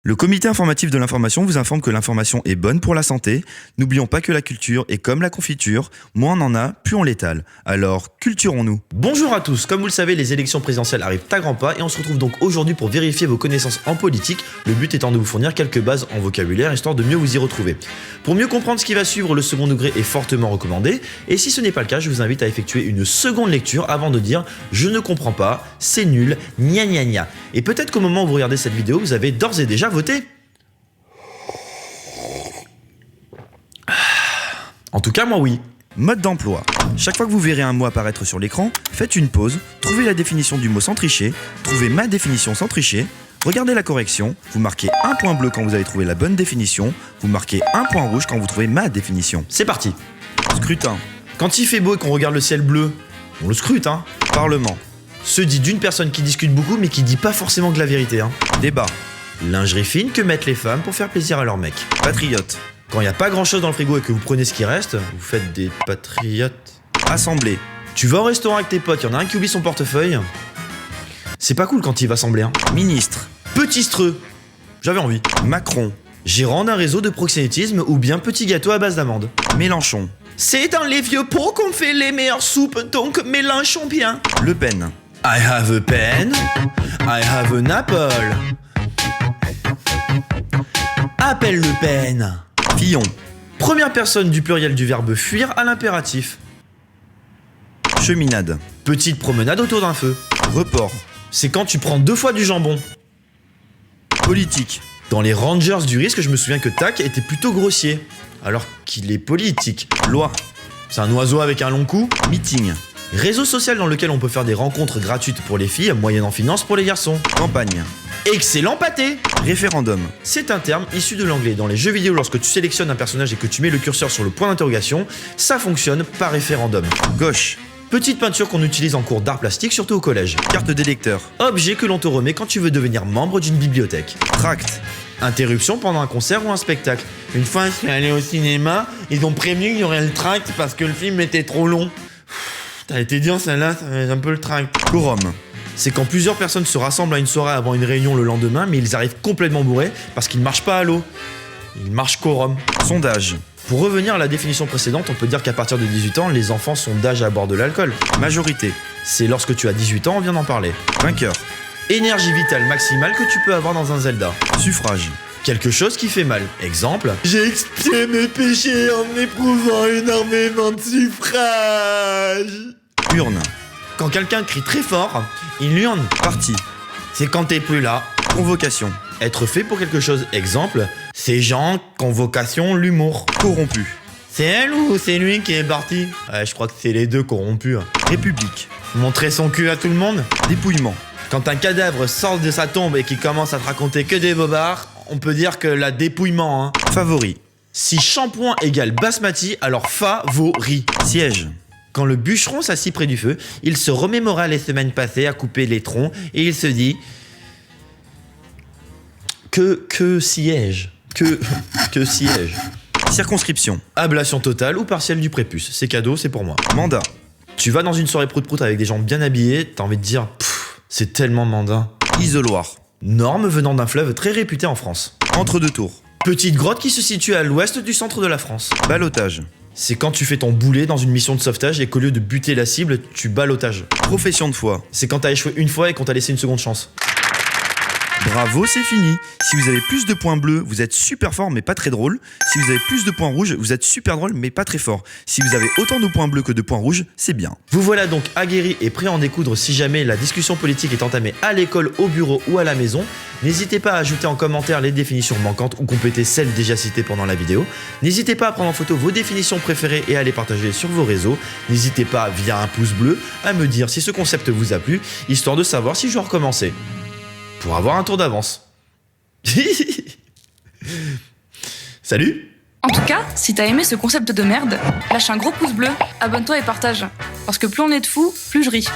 Le comité informatif de l'information vous informe que l'information est bonne pour la santé. N'oublions pas que la culture est comme la confiture, moins on en a, plus on l'étale. Alors, culturons-nous. Bonjour à tous, comme vous le savez, les élections présidentielles arrivent à grands pas et on se retrouve donc aujourd'hui pour vérifier vos connaissances en politique, le but étant de vous fournir quelques bases en vocabulaire histoire de mieux vous y retrouver. Pour mieux comprendre ce qui va suivre, le second degré est fortement recommandé et si ce n'est pas le cas, je vous invite à effectuer une seconde lecture avant de dire « je ne comprends pas, c'est nul, gna gna gna ». Et peut-être qu'au moment où vous regardez cette vidéo, vous avez d'ores et déjà voté. En tout cas, moi oui. Mode d'emploi. Chaque fois que vous verrez un mot apparaître sur l'écran, faites une pause, trouvez la définition du mot sans tricher, trouvez ma définition sans tricher, regardez la correction, vous marquez un point bleu quand vous avez trouvé la bonne définition, vous marquez un point rouge quand vous trouvez ma définition. C'est parti. Scrutin. Quand il fait beau et qu'on regarde le ciel bleu, on le scrute, hein. Parlement. Se dit d'une personne qui discute beaucoup mais qui dit pas forcément que la vérité, hein. Débat. Lingerie fine que mettent les femmes pour faire plaisir à leur mec. Patriote. Quand il n'y a pas grand chose dans le frigo et que vous prenez ce qui reste, vous faites des patriotes. Assemblée. Tu vas au restaurant avec tes potes, il y en a un qui oublie son portefeuille. C'est pas cool quand il va sembler, hein. Ministre. Petit streux. J'avais envie. Macron. Gérant d'un réseau de proxénétisme ou bien petit gâteau à base d'amandes. Mélenchon. C'est dans les vieux pots qu'on fait les meilleures soupes, donc Mélenchon bien. Le Pen. I have a pen, I have an apple. Appelle Le Pen. Fillon. Première personne du pluriel du verbe fuir à l'impératif. Cheminade. Petite promenade autour d'un feu. Report. C'est quand tu prends 2 fois du jambon. Politique. Dans les Rangers du risque, je me souviens que Tac était plutôt grossier. Alors qu'il est politique. Loi. C'est un oiseau avec un long cou. Meeting. Réseau social dans lequel on peut faire des rencontres gratuites pour les filles, moyennant finance pour les garçons. Campagne. Excellent pâté. Référendum. C'est un terme issu de l'anglais. Dans les jeux vidéo, lorsque tu sélectionnes un personnage et que tu mets le curseur sur le point d'interrogation, ça fonctionne par référendum. Gauche. Petite peinture qu'on utilise en cours d'art plastique, surtout au collège. Carte d'électeur. Objet que l'on te remet quand tu veux devenir membre d'une bibliothèque. Tract. Interruption pendant un concert ou un spectacle. Une fois, je suis allé au cinéma, ils ont prévenu qu'il y aurait le tract parce que le film était trop long. T'as été dur celle-là, ça va être un peu le tract. Quorum. C'est quand plusieurs personnes se rassemblent à une soirée avant une réunion le lendemain, mais ils arrivent complètement bourrés parce qu'ils ne marchent pas à l'eau. Ils marchent quorum. Sondage. Pour revenir à la définition précédente, on peut dire qu'à partir de 18 ans, les enfants sont d'âge à boire de l'alcool. Majorité. C'est lorsque tu as 18 ans, on vient d'en parler. Vainqueur. Énergie vitale maximale que tu peux avoir dans un Zelda. Suffrage. Quelque chose qui fait mal. Exemple, j'ai expié mes péchés en éprouvant énormément de suffrage. Urne. Quand quelqu'un crie très fort, il hurle. Parti. C'est quand t'es plus là. Convocation. Être fait pour quelque chose. Exemple, ces gens qui ont vocation l'humour. Corrompu. C'est elle ou c'est lui qui est parti? Ouais, je crois que c'est les deux corrompus. République. Montrer son cul à tout le monde. Dépouillement. Quand un cadavre sort de sa tombe et qu'il commence à te raconter que des bobards, on peut dire que la dépouillement, hein. Favori. Si shampoing égale basmati, alors favori. Siège. Quand le bûcheron s'assit près du feu, il se remémora les semaines passées à couper les troncs et il se dit que siège. Que siège. Circonscription. Ablation totale ou partielle du prépuce. C'est cadeau, c'est pour moi. Mandat. Tu vas dans une soirée prout-prout avec des gens bien habillés, t'as envie de dire c'est tellement mandin. Isoloir. Norme venant d'un fleuve très réputé en France. Entre-deux tours. Petite grotte qui se situe à l'ouest du centre de la France. Ballottage. C'est quand tu fais ton boulet dans une mission de sauvetage et qu'au lieu de buter la cible, tu ballotage. Profession de foi. C'est quand t'as échoué une fois et qu'on t'a laissé une seconde chance. Bravo, c'est fini. Si vous avez plus de points bleus, vous êtes super fort mais pas très drôle. Si vous avez plus de points rouges, vous êtes super drôle mais pas très fort. Si vous avez autant de points bleus que de points rouges, c'est bien. Vous voilà donc aguerri et prêt à en découdre si jamais la discussion politique est entamée à l'école, au bureau ou à la maison. N'hésitez pas à ajouter en commentaire les définitions manquantes ou compléter celles déjà citées pendant la vidéo. N'hésitez pas à prendre en photo vos définitions préférées et à les partager sur vos réseaux. N'hésitez pas via un pouce bleu à me dire si ce concept vous a plu, histoire de savoir si je dois recommencer. Pour avoir un tour d'avance. Salut! En tout cas, si t'as aimé ce concept de merde, lâche un gros pouce bleu, abonne-toi et partage. Parce que plus on est de fous, plus je ris.